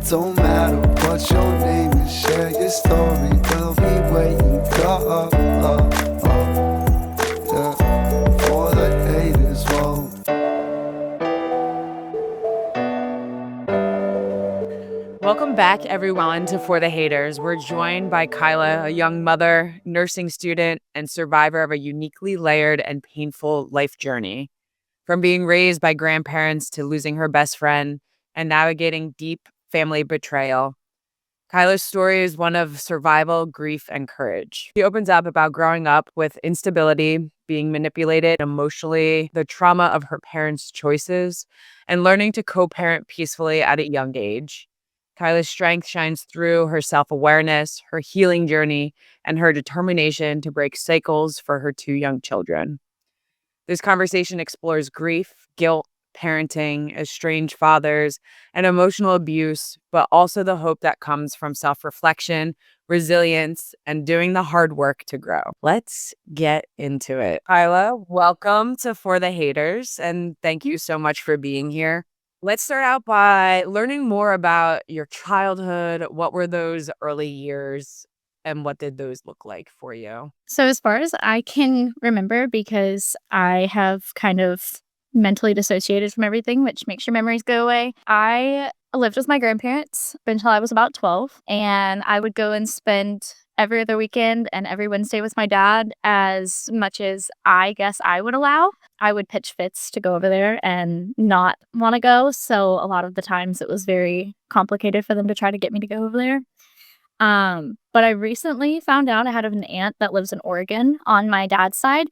Don't matter what your name is, share your story. We'll be waiting for the haters won't. Welcome back, everyone, to For the Haters. We're joined by Ciyla, a young mother, nursing student, and survivor of a uniquely layered and painful life journey. From being raised by grandparents to losing her best friend and navigating deep family betrayal, Ciyla's story is one of survival, grief, and courage. She opens up about growing up with instability, being manipulated emotionally, the trauma of her parents' choices, and learning to co-parent peacefully at a young age. Ciyla's strength shines through her self-awareness, her healing journey, and her determination to break cycles for her two young children. This conversation explores grief, guilt, parenting, estranged fathers, and emotional abuse, but also the hope that comes from self-reflection, resilience, and doing the hard work to grow. Let's get into it. Ciyla, welcome to For the Haters, and thank you so much for being here. Let's start out by learning more about your childhood. What were those early years and what did those look like for you? So as far as I can remember, because I have kind of mentally dissociated from everything, which makes your memories go away, I lived with my grandparents until I was about 12, and I would go and spend every other weekend and every Wednesday with my dad as much as I guess I would allow. I would pitch fits to go over there and not want to go, so a lot of the times it was very complicated for them to try to get me to go over there. But I recently found out I had an aunt that lives in Oregon on my dad's side,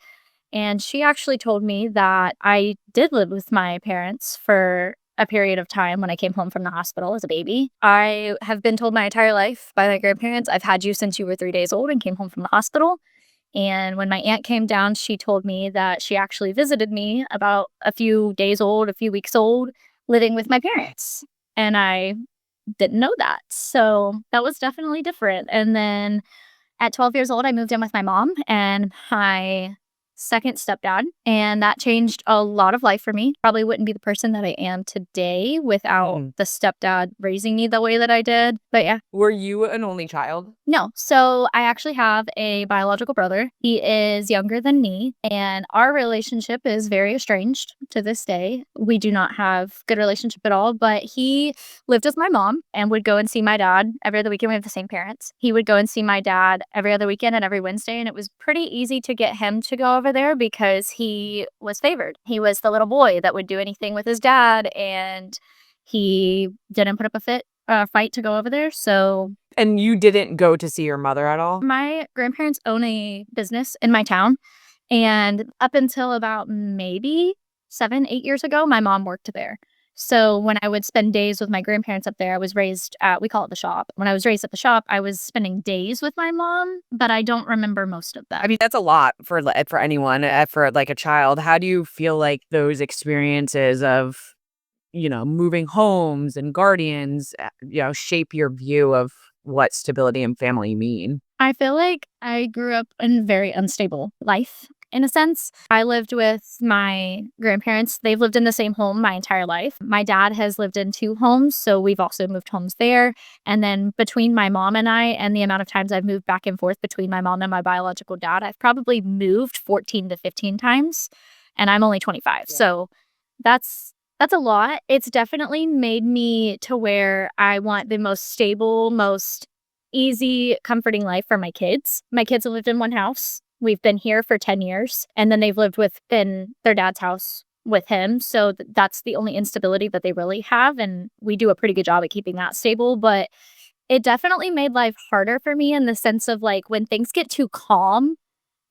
and she actually told me that I did live with my parents for a period of time when I came home from the hospital as a baby. I have been told my entire life by my grandparents, I've had you since you were 3 days old and came home from the hospital. And when my aunt came down, she told me that she actually visited me about a few days old, a few weeks old, living with my parents. And I didn't know that. So that was definitely different. And then at 12 years old, I moved in with my mom and my second stepdad, and that changed a lot of life for me. Probably wouldn't be the person that I am today without the stepdad raising me the way that I did. But yeah. Were you an only child? No. So I actually have a biological brother. He is younger than me, and our relationship is very estranged to this day. We do not have good relationship at all, but he lived with my mom and would go and see my dad every other weekend. We have the same parents. He would go and see my dad every other weekend and every Wednesday, and it was pretty easy to get him to go over there because he was favored. He was the little boy that would do anything with his dad, and he didn't put up a fight to go over there. So And you didn't go to see your mother at all? my grandparents own a business in my town, and up until about maybe 7, 8 years ago, my mom worked there. So when I would spend days with my grandparents up there, I was raised at, we call it the shop. When I was raised at the shop, I was spending days with my mom, but I don't remember most of that. I mean, that's a lot for anyone, for like a child. How do you feel like those experiences of, moving homes and guardians, shape your view of what stability and family mean? I feel like I grew up in a very unstable life, in a sense. I lived with my grandparents. They've lived in the same home my entire life. My dad has lived in 2 homes, so we've also moved homes there. And then between my mom and I, and the amount of times I've moved back and forth between my mom and my biological dad, I've probably moved 14 to 15 times, and I'm only 25. Yeah. So that's a lot. It's definitely made me to where I want the most stable, most easy, comforting life for my kids. My kids have lived in one house. We've been here for 10 years, and then they've lived in their dad's house with him. So that's the only instability that they really have, and we do a pretty good job at keeping that stable. But it definitely made life harder for me in the sense of like when things get too calm,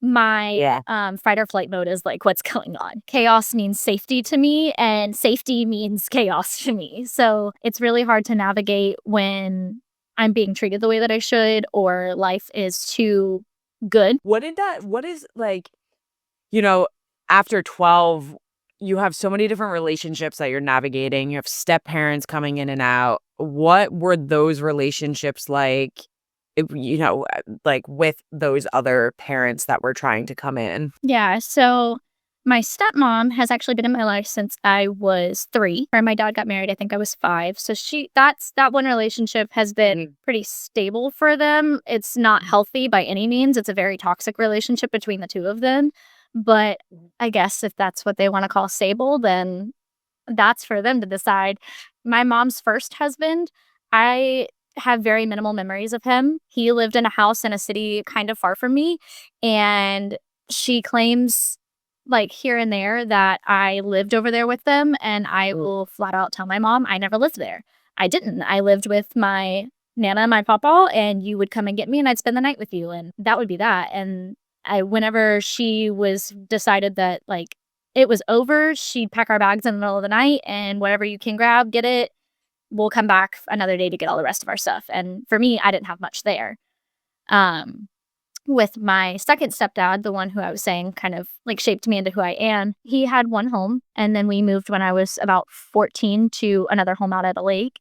my fight or flight mode is like, what's going on? Chaos means safety to me, and safety means chaos to me. So it's really hard to navigate when I'm being treated the way that I should, or life is too good. What is like, after 12, you have so many different relationships that you're navigating. You have step parents coming in and out. What were those relationships like? Like with those other parents that were trying to come in? Yeah, so My stepmom has actually been in my life since I was 3. Her and my dad got married, I think I was 5. So that one relationship has been pretty stable for them. It's not healthy by any means. It's a very toxic relationship between the two of them. But I guess if that's what they want to call stable, then that's for them to decide. My mom's first husband, I have very minimal memories of him. He lived in a house in a city kind of far from me, and she claims, like, here and there that I lived over there with them, and I will flat out tell my mom I never lived there. I didn't. I lived with my Nana and my papa, and you would come and get me, and I'd spend the night with you, and that would be that. And whenever she was decided that, like, it was over, she'd pack our bags in the middle of the night, and whatever you can grab, get it. We'll come back another day to get all the rest of our stuff. And for me, I didn't have much there. With my second stepdad, the one who I was saying kind of like shaped me into who I am, he had one home, and then we moved when I was about 14 to another home out at a lake.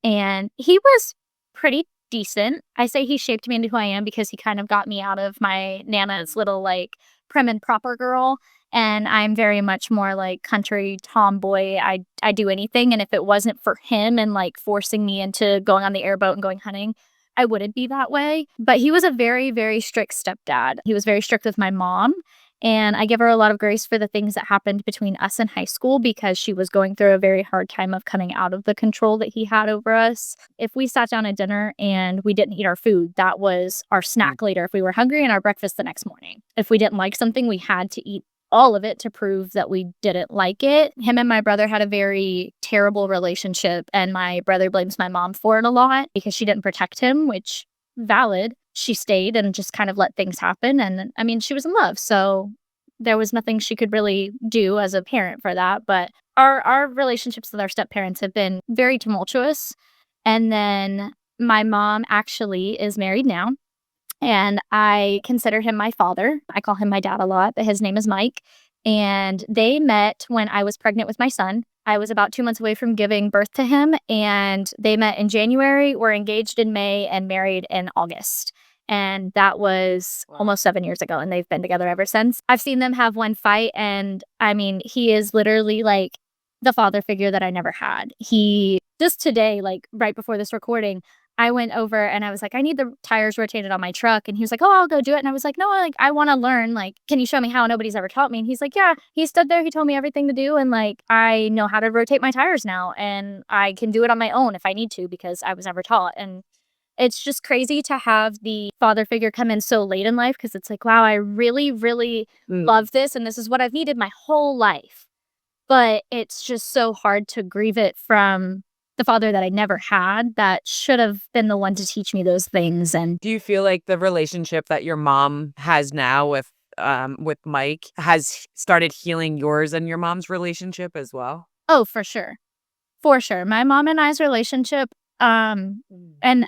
And he was pretty decent. I say he shaped me into who I am because he kind of got me out of my Nana's little, like, prim and proper girl. And I'm very much more like country tomboy. I do anything. And if it wasn't for him and, like, forcing me into going on the airboat and going hunting, I wouldn't be that way. But he was a very, very strict stepdad. He was very strict with my mom. And I give her a lot of grace for the things that happened between us in high school because she was going through a very hard time of coming out of the control that he had over us. If we sat down at dinner and we didn't eat our food, that was our snack later if we were hungry, and our breakfast the next morning. If we didn't like something, we had to eat all of it to prove that we didn't like it. Him and my brother had a very terrible relationship, and my brother blames my mom for it a lot because she didn't protect him, which, valid. She stayed and just kind of let things happen. And I mean, she was in love, so there was nothing she could really do as a parent for that. But our relationships with our step parents have been very tumultuous. And then my mom actually is married now, and I consider him my father. I call him my dad a lot, but his name is Mike. And they met when I was pregnant with my son. I was about 2 months away from giving birth to him, and they met in January, were engaged in May, and married in August. And that was almost 7 years ago, and they've been together ever since. I've seen them have one fight, and I mean, he is literally like the father figure that I never had. He, just today, like right before this recording, I went over and I was like, I need the tires rotated on my truck. And he was like, oh, I'll go do it. And I was like, no, like, I want to learn. Like, can you show me how? Nobody's ever taught me. And he's like, yeah. He stood there. He told me everything to do. And, like, I know how to rotate my tires now. And I can do it on my own if I need to because I was never taught. And it's just crazy to have the father figure come in so late in life because it's like, wow, I really, really love this. And this is what I've needed my whole life. But it's just so hard to grieve it from the father that I never had that should have been the one to teach me those things. And Do you feel like the relationship that your mom has now with Mike has started healing yours and your mom's relationship as well? oh, for sure. For sure. My mom and I's relationship, and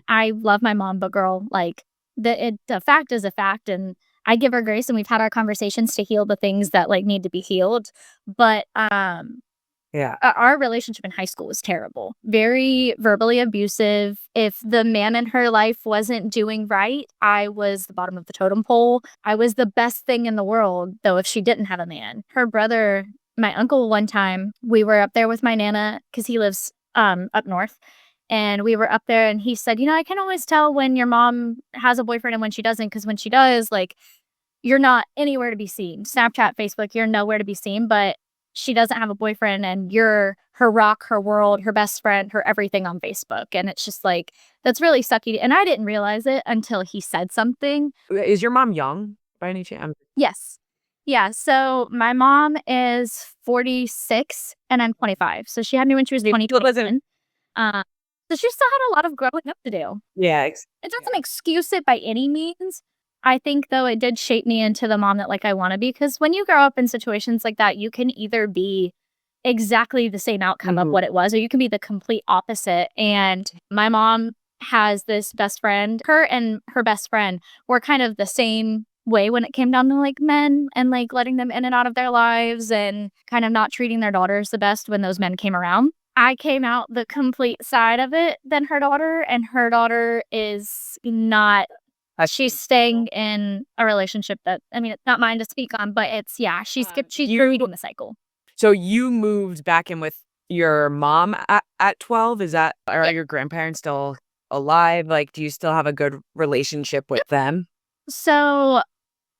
I love my mom, but girl, like, the fact is a fact, and I give her grace, and we've had our conversations to heal the things that, like, need to be healed. But Yeah. our relationship in high school was terrible. Very verbally abusive. If the man in her life wasn't doing right, I was the bottom of the totem pole. I was the best thing in the world, though, if she didn't have a man. Her brother, my uncle, one time, we were up there with my Nana because he lives up north. And we were up there and he said, I can always tell when your mom has a boyfriend and when she doesn't, because when she does, like, you're not anywhere to be seen. Snapchat, Facebook, you're nowhere to be seen, but she doesn't have a boyfriend and you're her rock, her world, her best friend, her everything on Facebook. And it's just like, that's really sucky. And I didn't realize it until he said something. Is your mom young by any chance? Yes. Yeah. So my mom is 46 and I'm 25. So she had me when she was 27. So she still had a lot of growing up to do. Yeah. It doesn't excuse it by any means. I think, though, it did shape me into the mom that, like, I want to be. Because when you grow up in situations like that, you can either be exactly the same outcome of what it was, or you can be the complete opposite. And my mom has this best friend. Her and her best friend were kind of the same way when it came down to, like, men and, like, letting them in and out of their lives and kind of not treating their daughters the best when those men came around. I came out the complete side of it than her daughter, and her daughter is not She's staying in a relationship that, I mean, it's not mine to speak on, but it's, she's repeating the cycle. So you moved back in with your mom at 12? Is that, are Yeah. your grandparents still alive? Like, do you still have a good relationship with them? So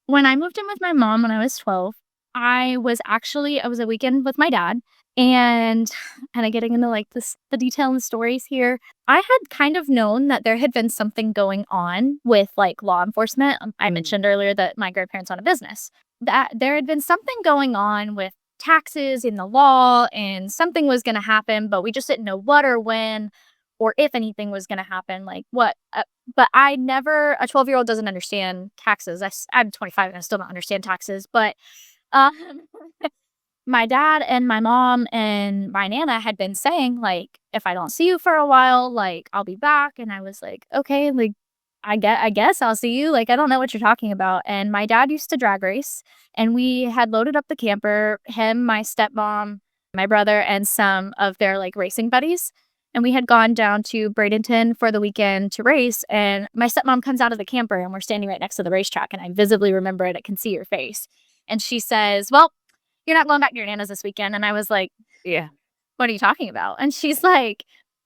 when I moved in with my mom when I was 12, I was a weekend with my dad, and kind of getting into like the detail and the stories here. I had kind of known that there had been something going on with like law enforcement. I mentioned earlier that my grandparents own a business. That there had been something going on with taxes in the law, and something was going to happen, but we just didn't know what or when, or if anything was going to happen, like what. But I never, a 12-year-old doesn't understand taxes. I'm 25 and I still don't understand taxes. But um, my dad and my mom and my Nana had been saying, like, if I don't see you for a while, like, I'll be back. And I was like, okay, like, I guess I'll see you. Like, I don't know what you're talking about. And my dad used to drag race, and we had loaded up the camper, him, my stepmom, my brother, and some of their like racing buddies. And we had gone down to Bradenton for the weekend to race. And my stepmom comes out of the camper, and we're standing right next to the racetrack. And I visibly remember it. I can see her face. And she says, well, you're not going back to your Nana's this weekend. And I was like, Yeah. what are you talking about? And she's like,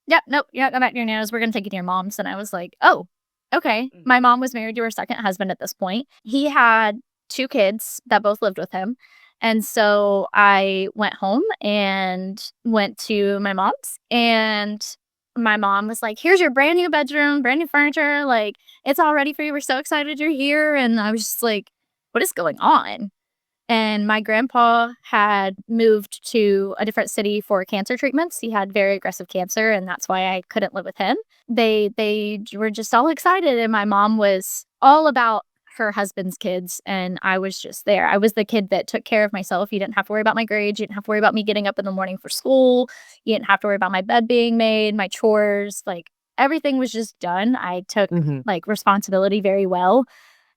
yep, nope, you're not going back to your Nana's. We're going to take you to your mom's. And I was like, oh, okay. My mom was married to her second husband at this point. He had 2 kids that both lived with him. And so I went home and went to my mom's, and my mom was like, here's your brand new bedroom, brand new furniture. Like, it's all ready for you. We're so excited you're here. And I was just like, what is going on? And my grandpa had moved to a different city for cancer treatments. He had very aggressive cancer, and that's why I couldn't live with him. They were just all excited, and my mom was all about her husband's kids, and I was just there. I was the kid that took care of myself. You didn't have to worry about my grades. You didn't have to worry about me getting up in the morning for school. You didn't have to worry about my bed being made, my chores. Like, everything was just done. I took like responsibility very well.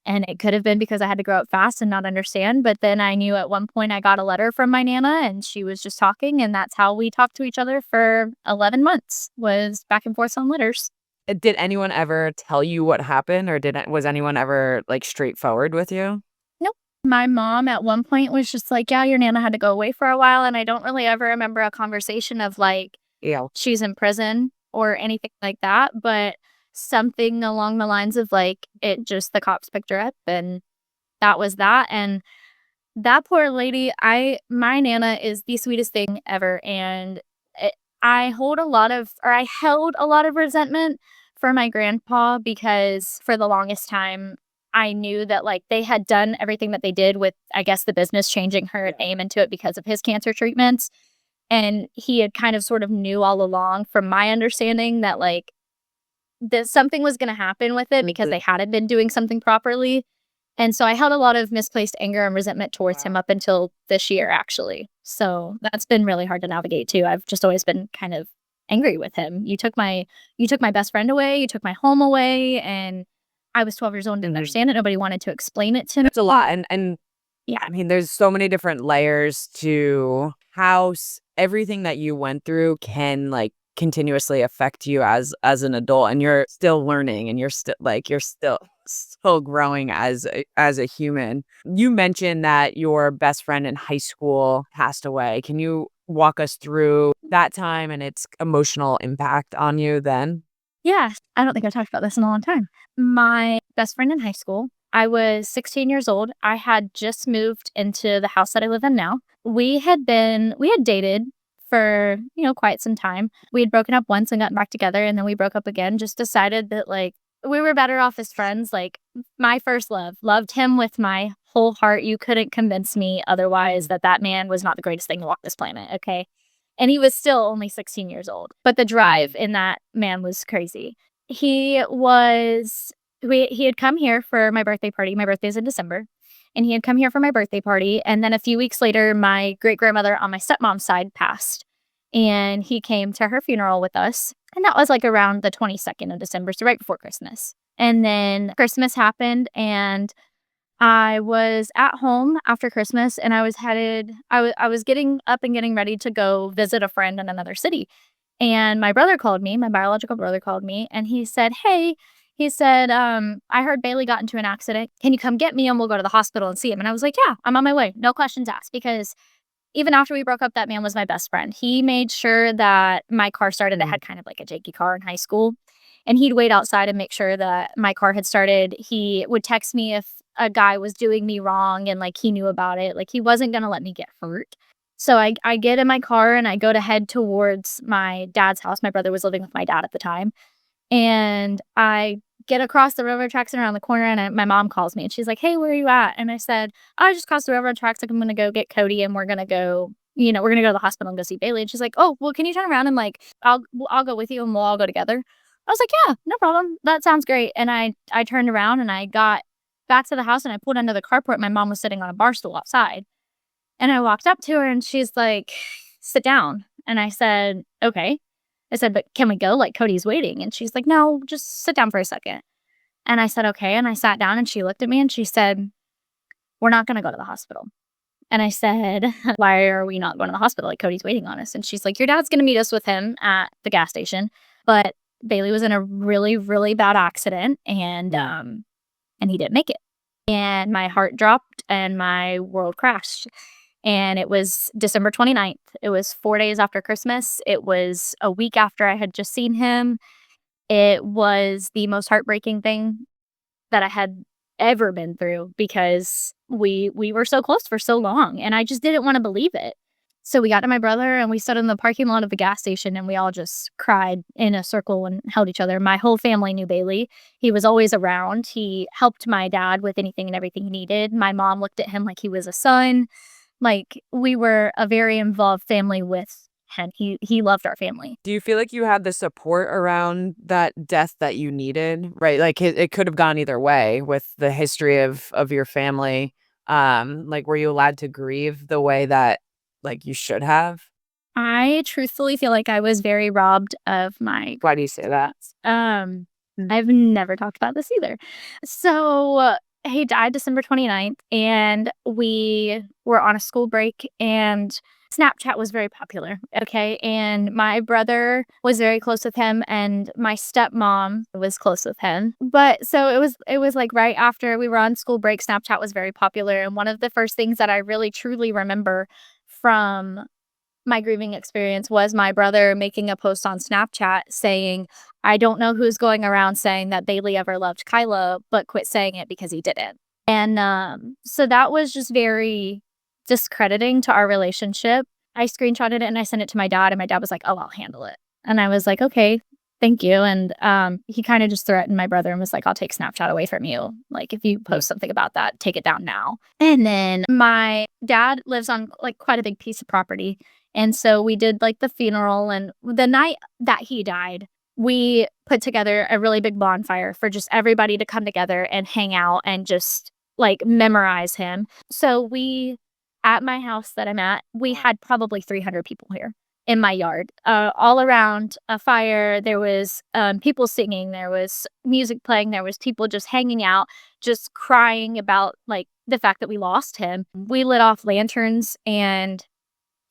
And it could have been because I had to grow up fast and not understand. But then I knew at one point I got a letter from my Nana, and she was just talking. And that's how we talked to each other for 11 months, was back and forth on letters. Did anyone ever tell you what happened, or was anyone ever like straightforward with you? Nope. My mom at one point was just like, yeah, your Nana had to go away for a while. And I don't really ever remember a conversation of like, Yeah. she's in prison or anything like that. But something along the lines of like, the cops picked her up, and that was that. And that poor lady, my Nana is the sweetest thing ever. And I held a lot of resentment for my grandpa, because for the longest time, I knew that like they had done everything that they did with, I guess, the business, changing her name into it because of his cancer treatments. And he had kind of sort of knew all along, from my understanding, that like something was going to happen with it because they hadn't been doing something properly. And so I held a lot of misplaced anger and resentment towards him up until this year, actually. So that's been really hard to navigate too. I've just always been kind of angry with him. You took my best friend away, you took my home away, and I was 12 years old and didn't understand it. Nobody wanted to explain it to me. It's a lot. And Yeah. I mean, there's so many different layers to how everything that you went through can like continuously affect you as an adult, and you're still learning, and you're still growing as a human. You mentioned that your best friend in high school passed away. Can you walk us through that time and its emotional impact on you then? Yeah, I don't think I've talked about this in a long time. My best friend in high school, I was 16 years old. I had just moved into the house that I live in now. We had dated for, quite some time. We had broken up once and gotten back together, and then we broke up again. Just decided that like we were better off as friends. Like, my first love, loved him with my whole heart. You couldn't convince me otherwise that man was not the greatest thing to walk this planet. Okay. And he was still only 16 years old. But the drive in that man was crazy. He had come here for my birthday party. My birthday's in December. And he had come here for my birthday party. And then a few weeks later, my great-grandmother on my stepmom's side passed. And he came to her funeral with us. And that was like around the 22nd of December, so right before Christmas. And then Christmas happened, and I was at home after Christmas, and I was getting up and getting ready to go visit a friend in another city. And my biological brother called me, and he said, hey, He said, I heard Bailey got into an accident. Can you come get me and we'll go to the hospital and see him? And I was like, yeah, I'm on my way. No questions asked. Because even after we broke up, that man was my best friend. He made sure that my car started. I had kind of like a janky car in high school. And he'd wait outside and make sure that my car had started. He would text me if a guy was doing me wrong and like he knew about it. Like he wasn't going to let me get hurt. So I get in my car and I go to head towards my dad's house. My brother was living with my dad at the time. And I get across the railroad tracks and around the corner, and my mom calls me and she's like, hey, where are you at? And I said, I just crossed the railroad tracks. Like, I'm going to go get Cody and we're going to go, we're going to go to the hospital and go see Bailey. And she's like, oh, well, can you turn around and like, I'll go with you and we'll all go together. I was like, yeah, no problem. That sounds great. And I turned around and I got back to the house and I pulled under the carport. My mom was sitting on a bar stool outside. And I walked up to her and she's like, sit down. And I said, okay. I said, but can we go? Like, Cody's waiting. And she's like, no, just sit down for a second. And I said, okay. And I sat down and she looked at me and she said, we're not going to go to the hospital. And I said, why are we not going to the hospital? Like, Cody's waiting on us. And she's like, your dad's going to meet us with him at the gas station. But Bailey was in a really, really bad accident and he didn't make it. And my heart dropped and my world crashed. And it was December 29th. It was 4 days after Christmas. It was a week after I had just seen him. It was the most heartbreaking thing that I had ever been through because we were so close for so long and I just didn't want to believe it. So we got to my brother and we stood in the parking lot of the gas station and we all just cried in a circle and held each other. My whole family knew Bailey. He was always around. He helped my dad with anything and everything he needed. My mom looked at him like he was a son. Like, we were a very involved family with him. He loved our family. Do you feel like you had the support around that death that you needed? Right? Like, it could have gone either way with the history of your family. Like, were you allowed to grieve the way that, like, you should have? I truthfully feel like I was very robbed of my... Why do you say that? I've never talked about this either. So... he died December 29th, and we were on a school break, and Snapchat was very popular, okay? And my brother was very close with him, and my stepmom was close with him. But so it was like right after we were on school break, Snapchat was very popular, and one of the first things that I really truly remember from my grieving experience was my brother making a post on Snapchat saying, I don't know who's going around saying that Bailey ever loved Ciyla, but quit saying it because he didn't. And so that was just very discrediting to our relationship. I screenshotted it and I sent it to my dad, and my dad was like, oh, I'll handle it. And I was like, okay, thank you. And he kind of just threatened my brother and was like, I'll take Snapchat away from you. Like, if you post something about that, take it down now. And then my dad lives on like quite a big piece of property. And so we did like the funeral, and the night that he died, we put together a really big bonfire for just everybody to come together and hang out and just like memorize him. So at my house that I'm at, we had probably 300 people here in my yard, all around a fire. There was people singing, there was music playing, there was people just hanging out, just crying about like the fact that we lost him. We lit off lanterns, and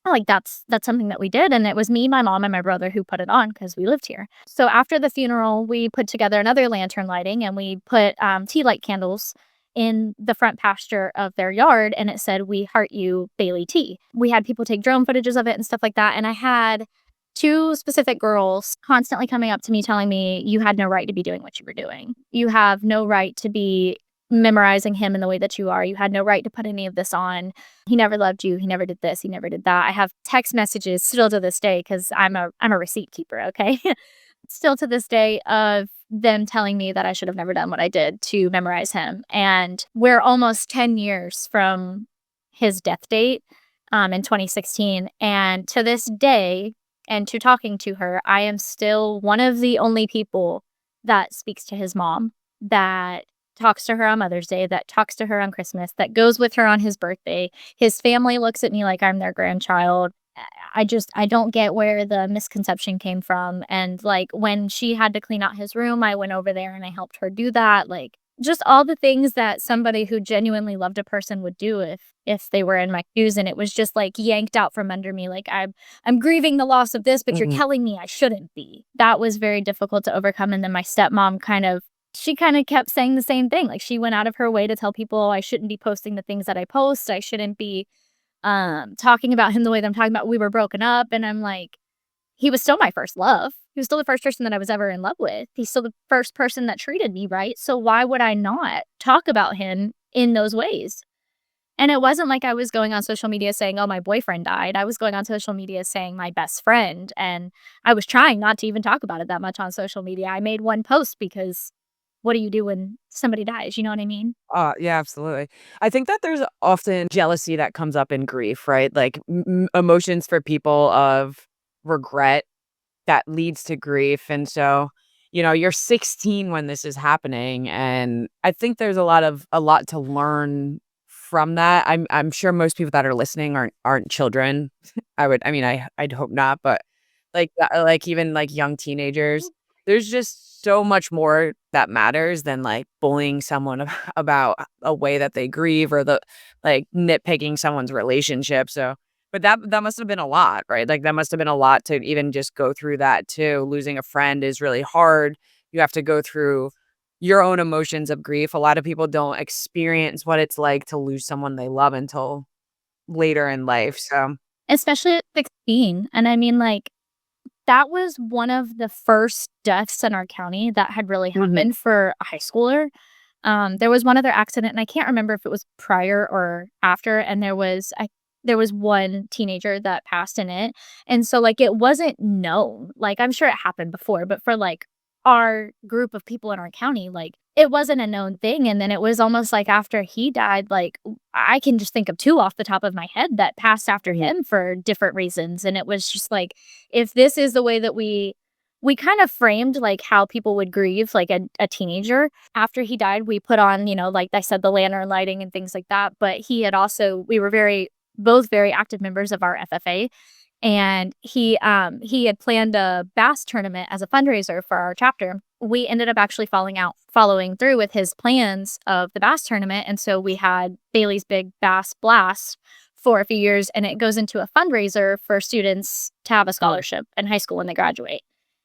like that's something that we did, and it was me, my mom, and my brother who put it on because we lived here. So after the funeral, we put together another lantern lighting, and we put tea light candles in the front pasture of their yard, and it said, we heart you, Bailey T. We had people take drone footages of it and stuff like that, and I had 2 specific girls constantly coming up to me telling me, you had no right to be doing what you were doing. You have no right to be memorizing him in the way that you are. You had no right to put any of this on. He never loved you. He never did this. He never did that. I have text messages still to this day because I'm a receipt keeper, okay? Still to this day of them telling me that I should have never done what I did to memorize him. And we're almost 10 years from his death date in 2016. And to this day, and to talking to her, I am still one of the only people that speaks to his mom, that talks to her on Mother's Day, that talks to her on Christmas, that goes with her on his birthday. His family looks at me like I'm their grandchild. I don't get where the misconception came from. And like when she had to clean out his room, I went over there and I helped her do that. Like just all the things that somebody who genuinely loved a person would do if they were in my shoes. And it was just like yanked out from under me. Like I'm grieving the loss of this, but you're telling me I shouldn't be. That was very difficult to overcome. And then my stepmom kind of she kind of kept saying the same thing. Like, she went out of her way to tell people I shouldn't be posting the things that I post. I shouldn't be talking about him the way that I'm talking about. We were broken up. And I'm like, he was still my first love. He was still the first person that I was ever in love with. He's still the first person that treated me right. So why would I not talk about him in those ways? And it wasn't like I was going on social media saying, oh, my boyfriend died. I was going on social media saying my best friend. And I was trying not to even talk about it that much on social media. I made one post because what do you do when somebody dies? You know what I mean? Yeah, absolutely. I think that there's often jealousy that comes up in grief, right? Like emotions for people of regret that leads to grief. And so, you're 16 when this is happening. And I think there's a lot to learn from that. I'm sure most people that are listening aren't children. I'd hope not, but like even like young teenagers, there's just so much more that matters than like bullying someone about a way that they grieve or the like nitpicking someone's relationship. So but that must have been a lot, right? Like, that must have been a lot to even just go through that too. Losing a friend is really hard. You have to go through your own emotions of grief. A lot of people don't experience what it's like to lose someone they love until later in life. So, Especially at 16. And I mean, like, that was one of the first deaths in our county that had really happened for a high schooler. There was one other accident, and I can't remember if it was prior or after, and there was one teenager that passed in it, and so, like, it wasn't known. Like, I'm sure it happened before, but for, like, our group of people in our county, like, it wasn't a known thing, and then it was almost like after he died, like, I can just think of 2 off the top of my head that passed after him for different reasons, and it was just like, if this is the way that we kind of framed, like, how people would grieve, like, a teenager. After he died, we put on, like I said, the lantern lighting and things like that, but we were both very active members of our FFA, and he had planned a bass tournament as a fundraiser for our chapter. We ended up actually following through with his plans of the bass tournament, and so we had Bailey's Big Bass Blast for a few years, and it goes into a fundraiser for students to have a scholarship in high school when they graduate.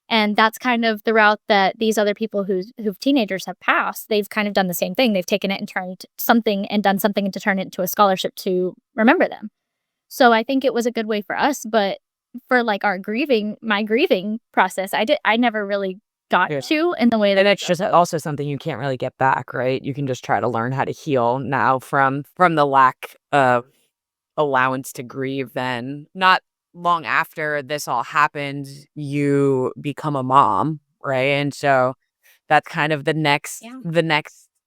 And that's kind of the route that these other people who've teenagers have passed. They've kind of done the same thing. They've taken it and done something to turn it into a scholarship to remember them. So I think it was a good way for us, but for like my grieving process, I never really got yeah. to in the way that And it's just also something you can't really get back, right? You can just try to learn how to heal now from the lack of allowance to grieve. Then not long after this all happened, you become a mom, right? And so that's kind of the next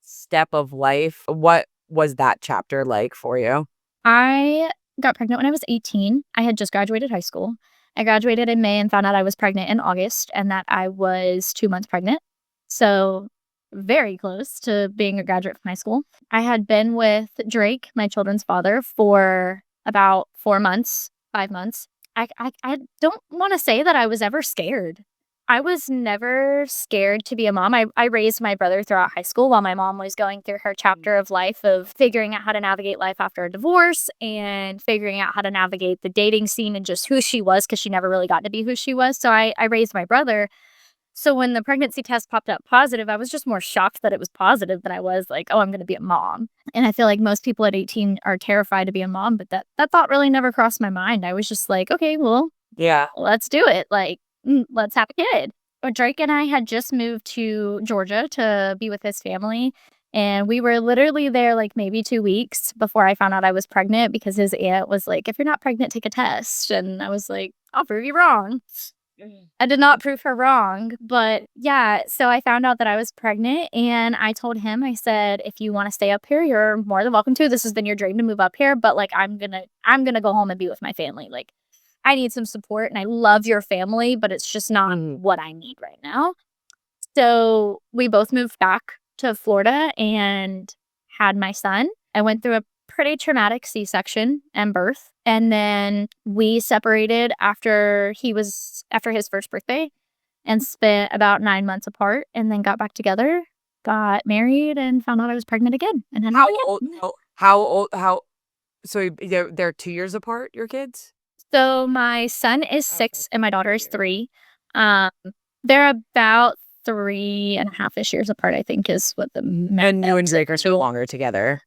step of life. What was that chapter like for you? I got pregnant when I was 18. I had just graduated high school. I graduated in May and found out I was pregnant in August and that I was 2 months pregnant. So very close to being a graduate from high school. I had been with Drake, my children's father, for about 4 months, 5 months. I don't want to say that I was ever scared. I was never scared to be a mom. I raised my brother throughout high school while my mom was going through her chapter of life of figuring out how to navigate life after a divorce and figuring out how to navigate the dating scene and just who she was because she never really got to be who she was. So I raised my brother. So when the pregnancy test popped up positive, I was just more shocked that it was positive than I was like, oh, I'm going to be a mom. And I feel like most people at 18 are terrified to be a mom, but that thought really never crossed my mind. I was just like, okay, well, Yeah. let's do it. Like, let's have a kid. But Drake and I had just moved to Georgia to be with his family. And we were literally there like maybe 2 weeks before I found out I was pregnant because his aunt was like, if you're not pregnant, take a test. And I was like, I'll prove you wrong. I did not prove her wrong, but yeah, so I found out that I was pregnant and I told him, I said, if you want to stay up here, you're more than welcome to. This has been your dream to move up here, but like I'm going to go home and be with my family. Like I need some support and I love your family, but it's just not what I need right now. So we both moved back to Florida and had my son. I went through a pretty traumatic C-section and birth. And then we separated after his first birthday and spent about 9 months apart and then got back together, got married and found out I was pregnant again. And then How old? So they're 2 years apart, your kids? So my son is 6 and my daughter is 3. They're about 3.5-ish years apart, I think, is what the And you and Drake are no longer together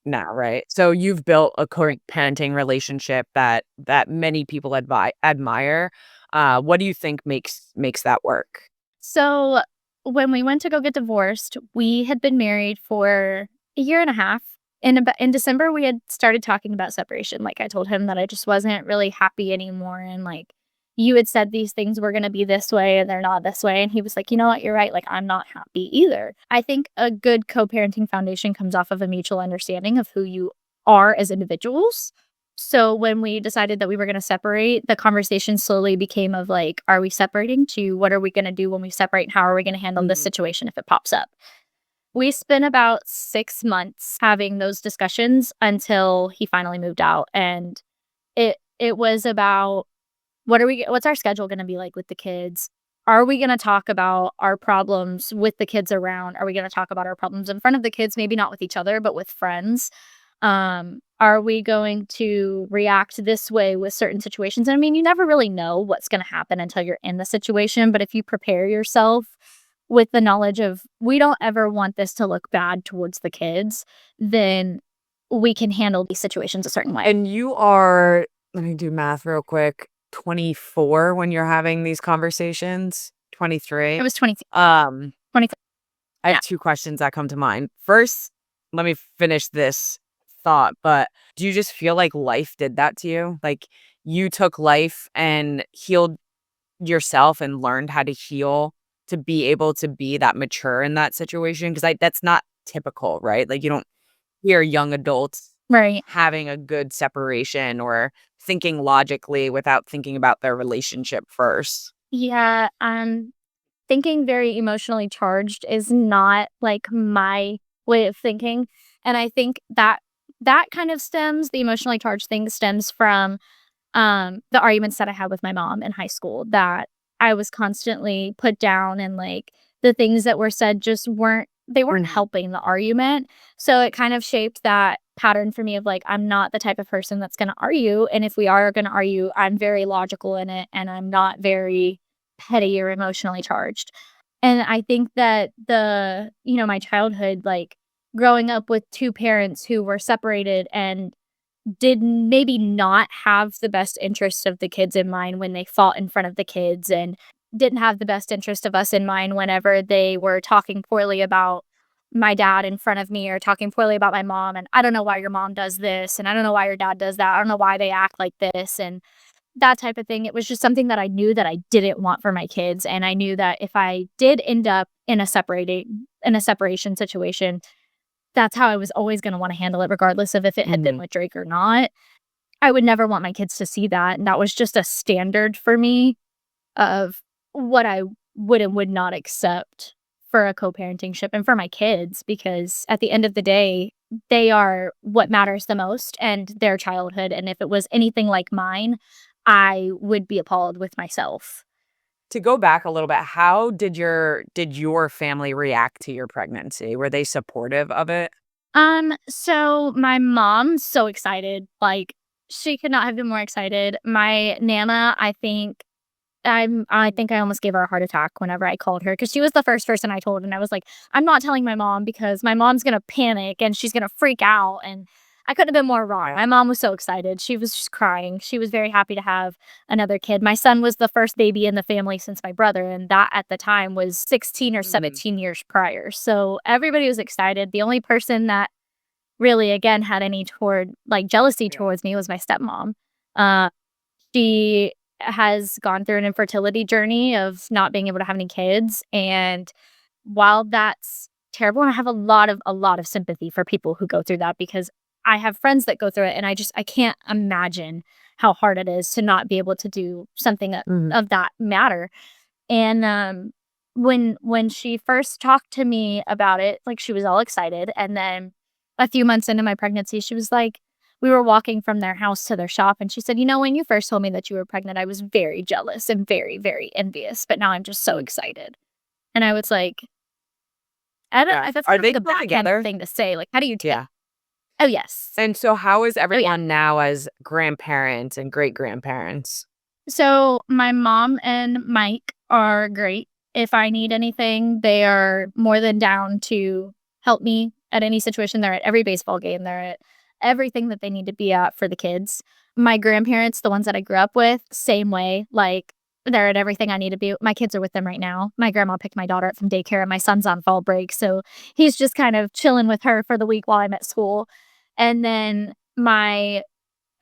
now, right? So you've built a co-parenting relationship that many people admire. What do you think makes that work? So when we went to go get divorced, we had been married for a year and a half. In December, we had started talking about separation. Like I told him that I just wasn't really happy anymore, and like you had said these things were going to be this way and they're not this way. And he was like, you know what, you're right. Like I'm not happy either. I think a good co-parenting foundation comes off of a mutual understanding of who you are as individuals. So when we decided that we were going to separate, the conversation slowly became of like, are we separating, to what are we going to do when we separate? And how are we going to handle this situation if it pops up? We spent about 6 months having those discussions until he finally moved out. And it was about, what's our schedule going to be like with the kids? Are we going to talk about our problems with the kids around? Are we going to talk about our problems in front of the kids? Maybe not with each other, but with friends. Are we going to react this way with certain situations? And I mean, you never really know what's going to happen until you're in the situation. But if you prepare yourself with the knowledge of, we don't ever want this to look bad towards the kids, then we can handle these situations a certain way. And you are, let me do math real quick, 24 when you're having these conversations? 23? It was 22. 23. I have Yeah. 2 questions that come to mind. First, let me finish this thought, but do you just feel like life did that to you? Like you took life and healed yourself and learned how to heal to be able to be that mature in that situation? Because that's not typical, right? Like you don't hear young adults Right. having a good separation or thinking logically without thinking about their relationship first. Yeah. Thinking very emotionally charged is not like my way of thinking. And I think that kind of the emotionally charged thing stems from the arguments that I had with my mom in high school, that I was constantly put down, and like the things that were said just weren't helping the argument. So it kind of shaped that pattern for me of like, I'm not the type of person that's going to argue. And if we are going to argue, I'm very logical in it, and I'm not very petty or emotionally charged. And I think that my childhood, like growing up with two parents who were separated and did maybe not have the best interests of the kids in mind when they fought in front of the kids, and didn't have the best interest of us in mind whenever they were talking poorly about my dad in front of me, or talking poorly about my mom. And I don't know why your mom does this, and I don't know why your dad does that. I don't know why they act like this, and that type of thing. It was just something that I knew that I didn't want for my kids. And I knew that if I did end up in a separation situation, that's how I was always going to want to handle it, regardless of if it had been with Drake or not. I would never want my kids to see that. And that was just a standard for me of what I would and would not accept for a co-parenting ship and for my kids, because at the end of the day, they are what matters the most, and their childhood. And if it was anything like mine, I would be appalled with myself. To go back a little bit, how did your family react to your pregnancy? Were they supportive of it? So my mom's so excited. Like, she could not have been more excited. My Nana, I think I almost gave her a heart attack whenever I called her, because she was the first person I told, and I was like, I'm not telling my mom because my mom's gonna panic and she's gonna freak out. And I couldn't have been more wrong. My mom was so excited. She was just crying. She was very happy to have another kid. My son was the first baby in the family since my brother, and that at the time was 16 or 17 years prior. So everybody was excited. The only person that really, again, had any jealousy towards me was my stepmom. She has gone through an infertility journey of not being able to have any kids. And while that's terrible, and I have a lot of sympathy for people who go through that, because I have friends that go through it, and I can't imagine how hard it is to not be able to do something of that matter. And when she first talked to me about it, like, she was all excited. And then a few months into my pregnancy, she was like, we were walking from their house to their shop, and she said, when you first told me that you were pregnant, I was very jealous and very, very envious, but now I'm just so excited. And I was like, I don't know, that's Are kind of they like a still backhand together? thing to say. Like, how do you take? Yeah. Oh, yes. And so how is everyone now as grandparents and great grandparents? So my mom and Mike are great. If I need anything, they are more than down to help me at any situation. They're at every baseball game. They're at everything that they need to be at for the kids. My grandparents, the ones that I grew up with, same way. Like, they're at everything I need to be. My kids are with them right now. My grandma picked my daughter up from daycare, and my son's on fall break. So he's just kind of chilling with her for the week while I'm at school. And then my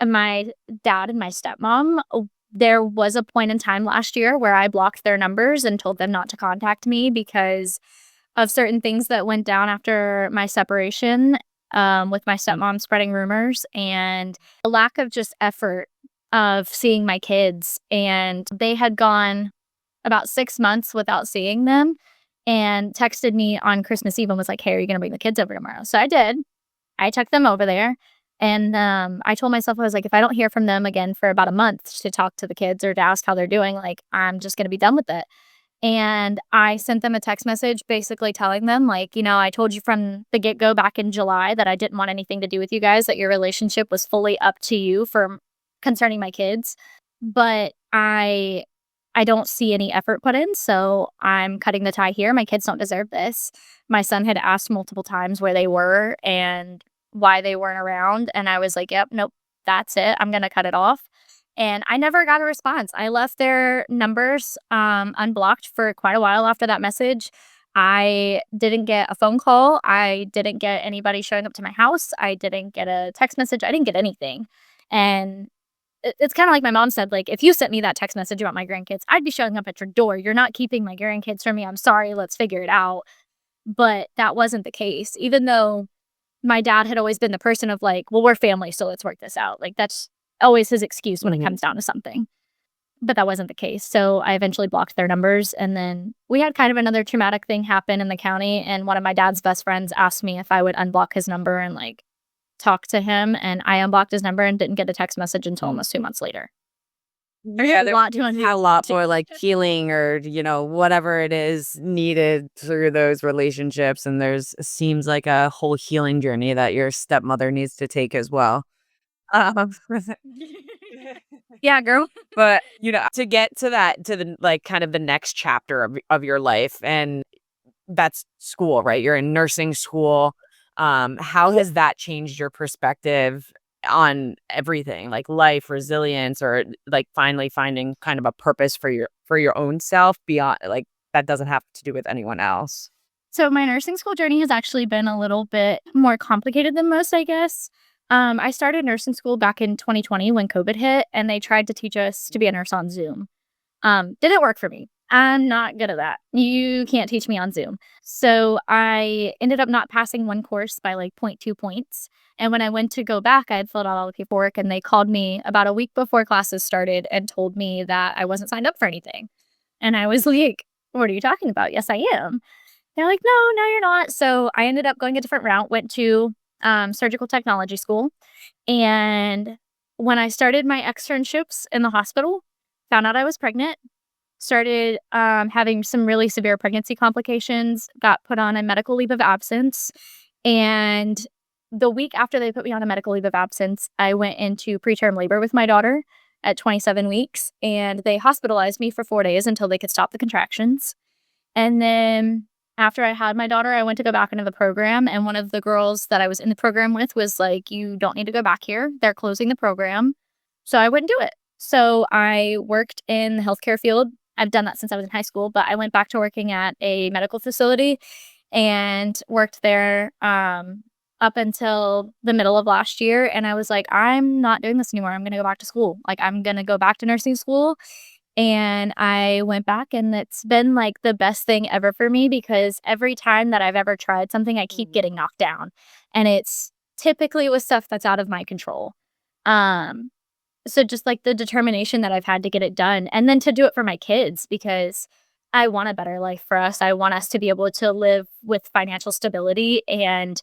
dad and my stepmom, there was a point in time last year where I blocked their numbers and told them not to contact me because of certain things that went down after my separation, with my stepmom spreading rumors and a lack of just effort of seeing my kids. And they had gone about 6 months without seeing them and texted me on Christmas Eve and was like, "Hey, are you going to bring the kids over tomorrow?" So I did. I took them over there. And I told myself, I was like, if I don't hear from them again for about a month to talk to the kids or to ask how they're doing, like, I'm just going to be done with it. And I sent them a text message basically telling them, like, I told you from the get-go back in July that I didn't want anything to do with you guys, that your relationship was fully up to you for concerning my kids. But I don't see any effort put in, so I'm cutting the tie here. My kids don't deserve this. My son had asked multiple times where they were and why they weren't around, and I was like, "Yep, nope, that's it. I'm gonna cut it off." And I never got a response. I left their numbers unblocked for quite a while after that message. I didn't get a phone call. I didn't get anybody showing up to my house. I didn't get a text message. I didn't get anything. And it's kind of like my mom said, like, if you sent me that text message about my grandkids, I'd be showing up at your door. You're not keeping my grandkids from me. I'm sorry. Let's figure it out. But that wasn't the case, even though my dad had always been the person of like, well, we're family, so let's work this out. Like, that's always his excuse when it comes down to something. But that wasn't the case. So I eventually blocked their numbers. And then we had kind of another traumatic thing happen in the county. And one of my dad's best friends asked me if I would unblock his number and like talk to him. And I unblocked his number and didn't get a text message until almost 2 months later. Yeah, a lot to a lot more like healing or, whatever it is needed through those relationships. And seems like a whole healing journey that your stepmother needs to take as well. Um, Yeah, girl. but, to get to that, to the like kind of the next chapter of your life, and that's school, right? You're in nursing school. How has that changed your perspective on everything, like life, resilience, or like finally finding kind of a purpose for your own self beyond like that doesn't have to do with anyone else? So my nursing school journey has actually been a little bit more complicated than most, I guess. I started nursing school back in 2020 when COVID hit, and they tried to teach us to be a nurse on Zoom. Didn't work for me. I'm not good at that. You can't teach me on Zoom. So I ended up not passing one course by like 0.2 points. And when I went to go back, I had filled out all the paperwork, and they called me about a week before classes started and told me that I wasn't signed up for anything. And I was like, what are you talking about? Yes, I am. They're like, no, you're not. So I ended up going a different route, went to surgical technology school. And when I started my externships in the hospital, found out I was pregnant, started having some really severe pregnancy complications, got put on a medical leave of absence. And the week after they put me on a medical leave of absence, I went into preterm labor with my daughter at 27 weeks, and they hospitalized me for 4 days until they could stop the contractions. And then after I had my daughter, I went to go back into the program, and one of the girls that I was in the program with was like, you don't need to go back here. They're closing the program. So I wouldn't do it. So I worked in the healthcare field. I've done that since I was in high school, but I went back to working at a medical facility and worked there up until the middle of last year. And I was like, I'm not doing this anymore. I'm going to go back to school. Like, I'm going to go back to nursing school. And I went back, and it's been like the best thing ever for me, because every time that I've ever tried something, I keep getting knocked down. And it's typically with stuff that's out of my control. So just like the determination that I've had to get it done, and then to do it for my kids, because I want a better life for us. I want us to be able to live with financial stability, and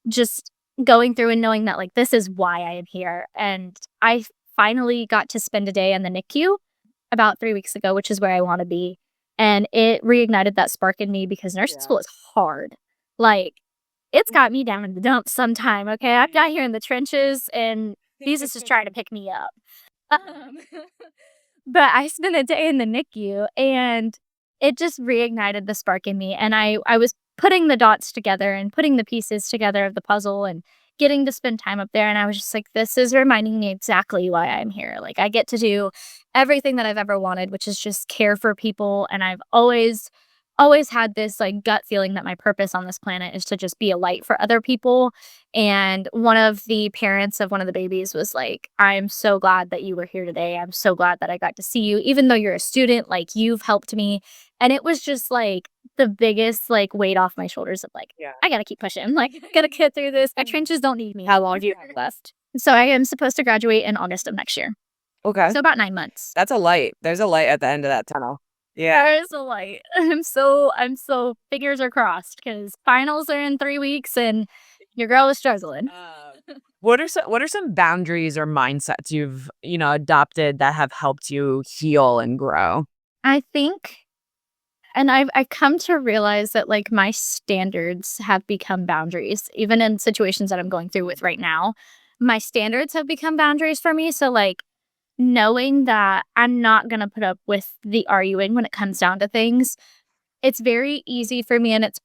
just going through and knowing that like this is why I am here. And I finally got to spend a day in the NICU about 3 weeks ago, which is where I want to be. And it reignited that spark in me, because nursing school is hard. Like, it's got me down in the dumps sometime, okay? I'm down here in the trenches, and Jesus is trying to pick me up. But I spent a day in the NICU, and it just reignited the spark in me. And I was putting the dots together and putting the pieces together of the puzzle and getting to spend time up there. And I was just like, this is reminding me exactly why I'm here. Like, I get to do everything that I've ever wanted, which is just care for people. And I've always had this like gut feeling that my purpose on this planet is to just be a light for other people. And one of the parents of one of the babies was like, I'm so glad that you were here today. I'm so glad that I got to see you. Even though you're a student, like, you've helped me. And it was just like the biggest like weight off my shoulders of like, Yeah. I gotta keep pushing. Like, I gotta get through this. My trenches don't need me. How long do you have left? So I am supposed to graduate in August of next year. Okay. So about 9 months. That's a light. There's a light at the end of that tunnel. Yeah. There's a light. I'm so fingers are crossed because finals are in 3 weeks and your girl is struggling. What are some boundaries or mindsets you've, adopted that have helped you heal and grow? I think, and I've come to realize that like my standards have become boundaries, even in situations that I'm going through with right now. My standards have become boundaries for me. So like knowing that I'm not gonna put up with the arguing when it comes down to things, it's very easy for me, and it's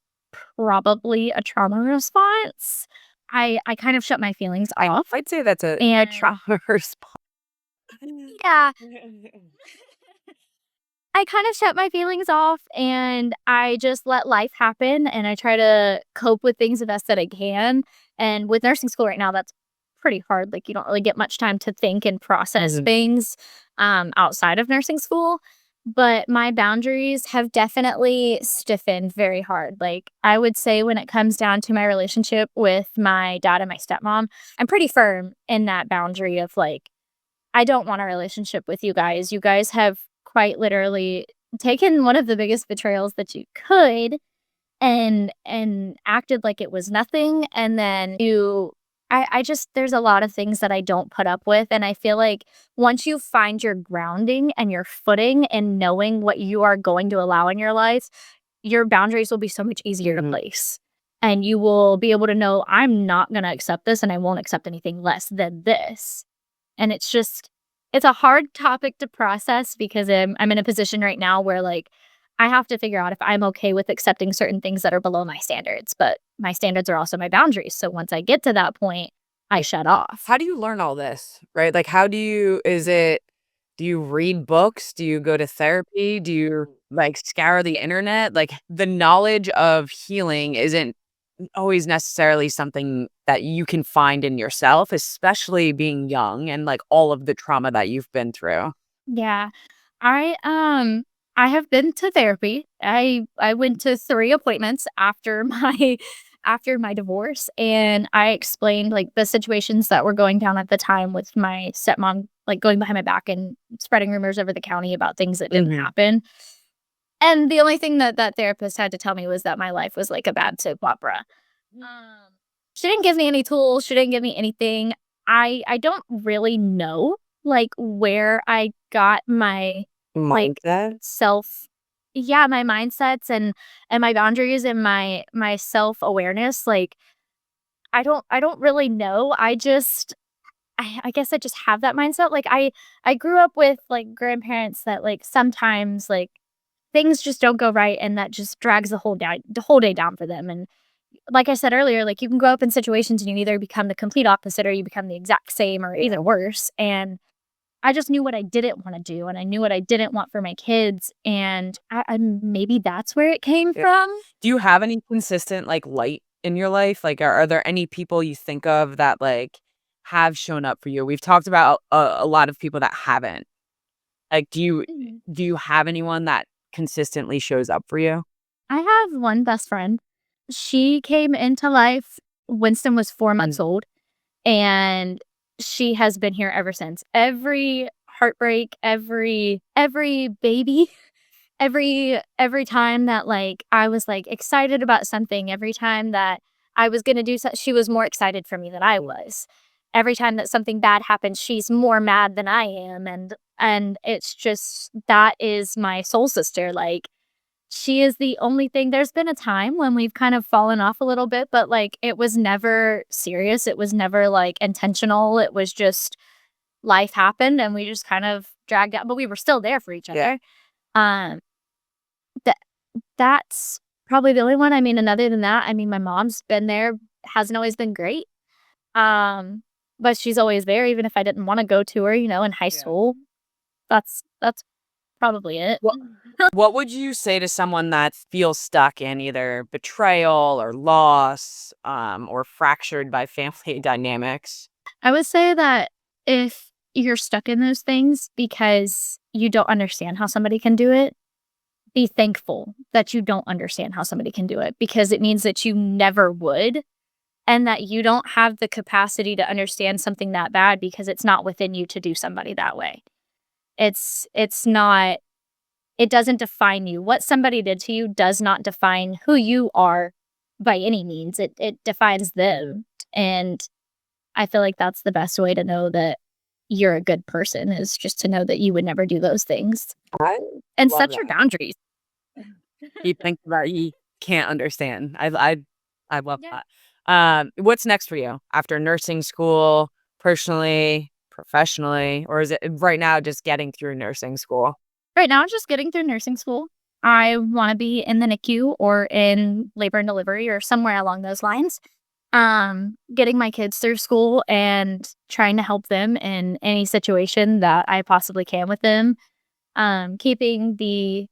probably a trauma response. I kind of shut my feelings off. I'd say that's a And trauma response. yeah, I kind of shut my feelings off and I just let life happen and I try to cope with things the best that I can. And with nursing school right now, that's pretty hard. Like, you don't really get much time to think and process things outside of nursing school. But my boundaries have definitely stiffened very hard. Like, I would say when it comes down to my relationship with my dad and my stepmom, I'm pretty firm in that boundary of like, I don't want a relationship with you guys. You guys have quite literally taken one of the biggest betrayals that you could and acted like it was nothing. And then I just, there's a lot of things that I don't put up with. And I feel like once you find your grounding and your footing and knowing what you are going to allow in your life, your boundaries will be so much easier to place. And you will be able to know, I'm not going to accept this and I won't accept anything less than this. And it's a hard topic to process because I'm in a position right now where like I have to figure out if I'm okay with accepting certain things that are below my standards, but my standards are also my boundaries. So once I get to that point, I shut off. How do you learn all this, right? Like, do you read books? Do you go to therapy? Do you like scour the internet? Like, the knowledge of healing isn't always necessarily something that you can find in yourself, especially being young and like all of the trauma that you've been through. Yeah. I have been to therapy. I went to 3 appointments after my divorce, and I explained like the situations that were going down at the time with my stepmom, like going behind my back and spreading rumors over the county about things that didn't happen. And the only thing that that therapist had to tell me was that my life was like a bad soap opera. She didn't give me any tools. She didn't give me anything. I don't really know like where I got my like Mindset? my mindsets and my boundaries and my self-awareness. Like I don't really know. I guess I just have that mindset. Like I grew up with like grandparents that like sometimes like things just don't go right and that just drags the whole day down for them. And like I said earlier, like you can grow up in situations and you either become the complete opposite or you become the exact same or even worse. And I just knew what I didn't want to do and I knew what I didn't want for my kids. And I maybe that's where it came from. Do you have any consistent like light in your life? Like, are there any people you think of that like have shown up for you? We've talked about a lot of people that haven't. Like, do you have anyone that consistently shows up for you? I have one best friend. She came into life. Winston was 4 months old, and she has been here ever since. Every heartbreak, every baby, every time that like I was like excited about something, every time that I was gonna do something, she was more excited for me than I was. Every time that something bad happens, she's more mad than I am, and it's just that is my soul sister. Like she is the only thing. There's been a time when we've kind of fallen off a little bit, but like it was never serious. It was never like intentional. It was just life happened and we just kind of dragged out, but we were still there for each other. Um That's probably the only one. I mean, and other than that, I mean, my mom's been there, hasn't always been great. But she's always there, even if I didn't want to go to her, in high school. That's probably it. What would you say to someone that feels stuck in either betrayal or loss, or fractured by family dynamics? I would say that if you're stuck in those things because you don't understand how somebody can do it, be thankful that you don't understand how somebody can do it, because it means that you never would, and that you don't have the capacity to understand something that bad because it's not within you to do somebody that way. It's not, it doesn't define you. What somebody did to you does not define who you are by any means. It defines them. And I feel like that's the best way to know that you're a good person, is just to know that you would never do those things I and love set your that. boundaries. You think that you can't understand. I love Yeah. that. What's next for you after nursing school, personally, professionally, or is it right now just getting through nursing school? Right now, I'm just getting through nursing school. I want to be in the NICU or in labor and delivery or somewhere along those lines. Getting my kids through school and trying to help them in any situation that I possibly can with them. Keeping the,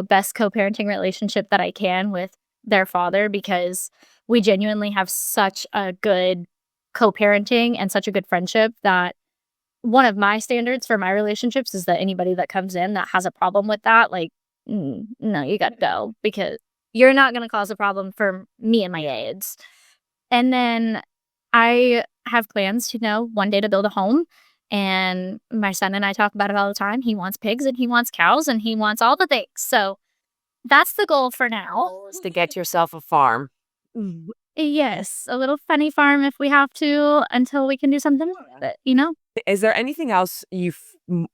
best co-parenting relationship that I can with their father, because we genuinely have such a good co-parenting and such a good friendship that one of my standards for my relationships is that anybody that comes in that has a problem with that, like, no, you got to go, because you're not going to cause a problem for me and my aides. And then I have plans to, one day to build a home. And my son and I talk about it all the time. He wants pigs and he wants cows and he wants all the things. So that's the goal for now. Is to get yourself a farm. Yes, a little funny farm if we have to, until we can do something with it. Is there anything else you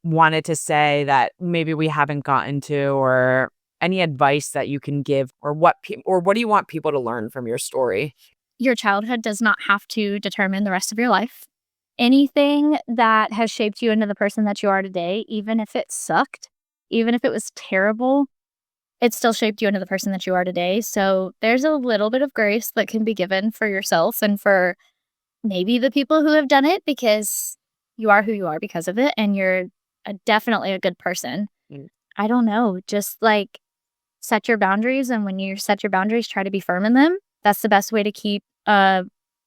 wanted to say that maybe we haven't gotten to, or any advice that you can give, or what do you want people to learn from your story? Your childhood does not have to determine the rest of your life. Anything that has shaped you into the person that you are today, even if it sucked, even if it was terrible, it still shaped you into the person that you are today. So there's a little bit of grace that can be given for yourself and for maybe the people who have done it, because you are who you are because of it, and you're definitely a good person. Mm. I don't know, just like set your boundaries, and when you set your boundaries, try to be firm in them. That's the best way to keep a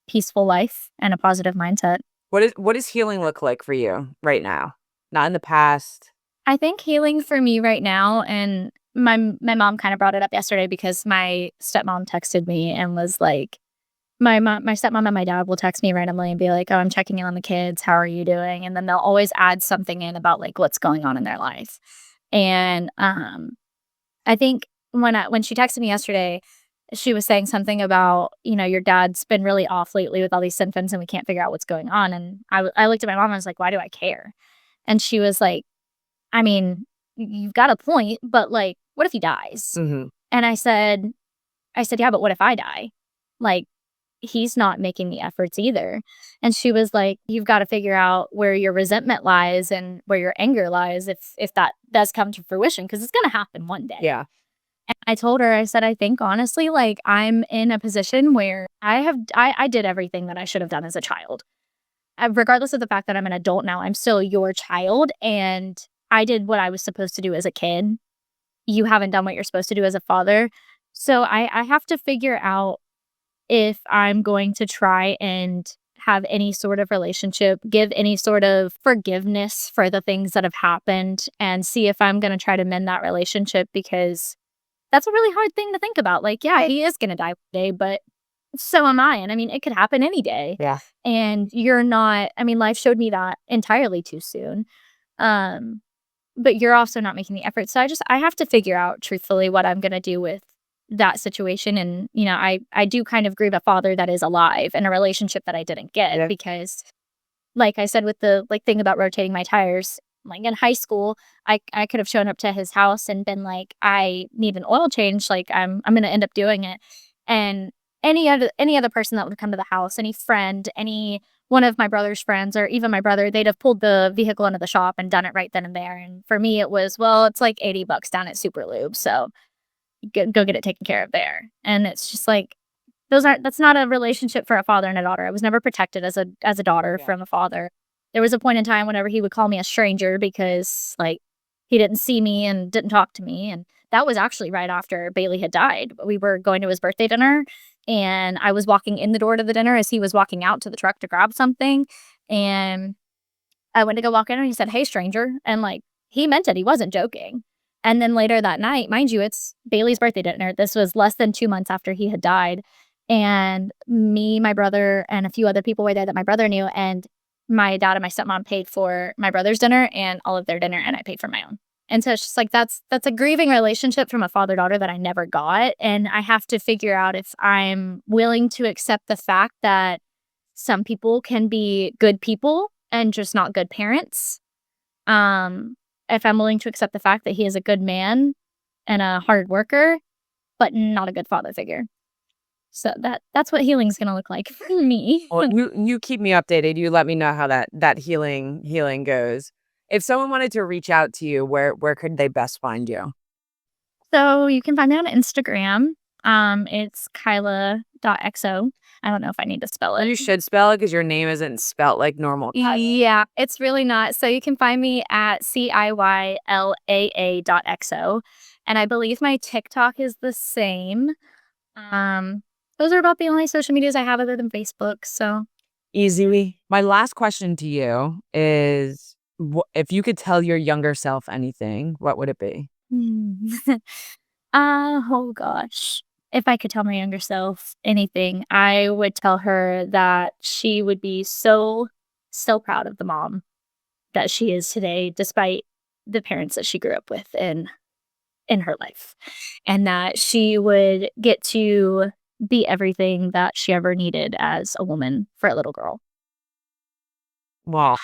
peaceful life and a positive mindset. What does healing look like for you right now? Not in the past. I think healing for me right now, and my mom kind of brought it up yesterday because my stepmom texted me and was like, my stepmom and my dad will text me randomly and be like, "Oh, I'm checking in on the kids. How are you doing?" And then they'll always add something in about like what's going on in their life. And I think when she texted me yesterday, she was saying something about, your dad's been really off lately with all these symptoms and we can't figure out what's going on. And I looked at my mom and I was like, "Why do I care?" And she was like, "I mean, you've got a point, but like, what if he dies?" Mm-hmm. And I said, "Yeah, but what if I die? Like, he's not making the efforts either." And she was like, "You've got to figure out where your resentment lies and where your anger lies if that does come to fruition, because it's going to happen one day." Yeah. And I told her, I said, "I think honestly, like, I'm in a position where I did everything that I should have done as a child. Regardless of the fact that I'm an adult now, I'm still your child, and I did what I was supposed to do as a kid. You haven't done what you're supposed to do as a father. So I have to figure out if I'm going to try and have any sort of relationship, give any sort of forgiveness for the things that have happened, and see if I'm going to try to mend that relationship, because that's a really hard thing to think about. Like, yeah, he is going to die one day, but so am I. And I mean, it could happen any day. Yeah. And you're not, I mean, life showed me that entirely too soon. But you're also not making the effort. So I have to figure out truthfully what I'm going to do with that situation. And, I do kind of grieve a father that is alive and a relationship that I didn't get. Yeah. Because like I said, with the thing about rotating my tires, like in high school, I could have shown up to his house and been like, "I need an oil change. Like, I'm going to end up doing it." And any other person that would come to the house, any friend, any one of my brother's friends, or even my brother, they'd have pulled the vehicle into the shop and done it right then and there. And for me, it was, well, it's like $80 down at Super Lube. So go get it taken care of there. And it's just like, that's not a relationship for a father and a daughter. I was never protected as a daughter from a father. There was a point in time whenever he would call me a stranger because like he didn't see me and didn't talk to me. And that was actually right after Bailey had died. We were going to his birthday dinner, and I was walking in the door to the dinner as he was walking out to the truck to grab something. And I went to go walk in, and he said, "Hey, stranger." And like, he meant it. He wasn't joking. And then later that night, mind you, it's Bailey's birthday dinner. This was less than 2 months after he had died. And me, my brother, and a few other people were there that my brother knew. And my dad and my stepmom paid for my brother's dinner and all of their dinner, and I paid for my own. And so it's just like, that's a grieving relationship from a father-daughter that I never got. And I have to figure out if I'm willing to accept the fact that some people can be good people and just not good parents. If I'm willing to accept the fact that he is a good man and a hard worker, but not a good father figure. So that's what healing's gonna look like for me. Well, you keep me updated. You let me know how that healing goes. If someone wanted to reach out to you, where could they best find you? So you can find me on Instagram. It's Ciyla.xo. I don't know if I need to spell it. You should spell it because your name isn't spelled like normal. Yeah, it's really not. So you can find me at CIYLAA.xo. And I believe my TikTok is the same. Those are about the only social medias I have other than Facebook. So Easy. My last question to you is, if you could tell your younger self anything, what would it be? Oh gosh. If I could tell my younger self anything, I would tell her that she would be so proud of the mom that she is today, despite the parents that she grew up with in her life, and that she would get to be everything that she ever needed as a woman for a little girl. Wow.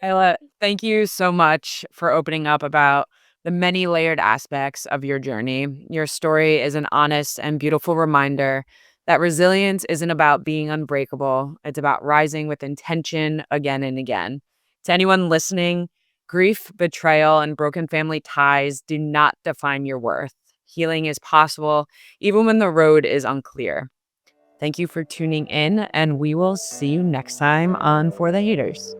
Ciyla, thank you so much for opening up about the many layered aspects of your journey. Your story is an honest and beautiful reminder that resilience isn't about being unbreakable. It's about rising with intention again and again. To anyone listening, grief, betrayal, and broken family ties do not define your worth. Healing is possible, even when the road is unclear. Thank you for tuning in, and we will see you next time on For the Haters.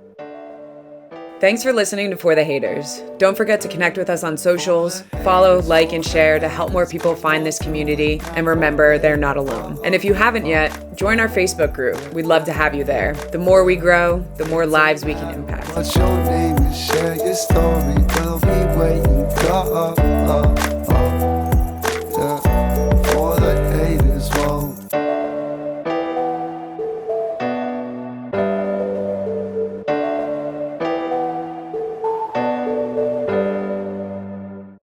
Thanks for listening to For the Haters. Don't forget to connect with us on socials, follow, like, and share to help more people find this community. And remember, they're not alone. And if you haven't yet, join our Facebook group. We'd love to have you there. The more we grow, the more lives we can impact. What's your name and share your story? We'll be waiting.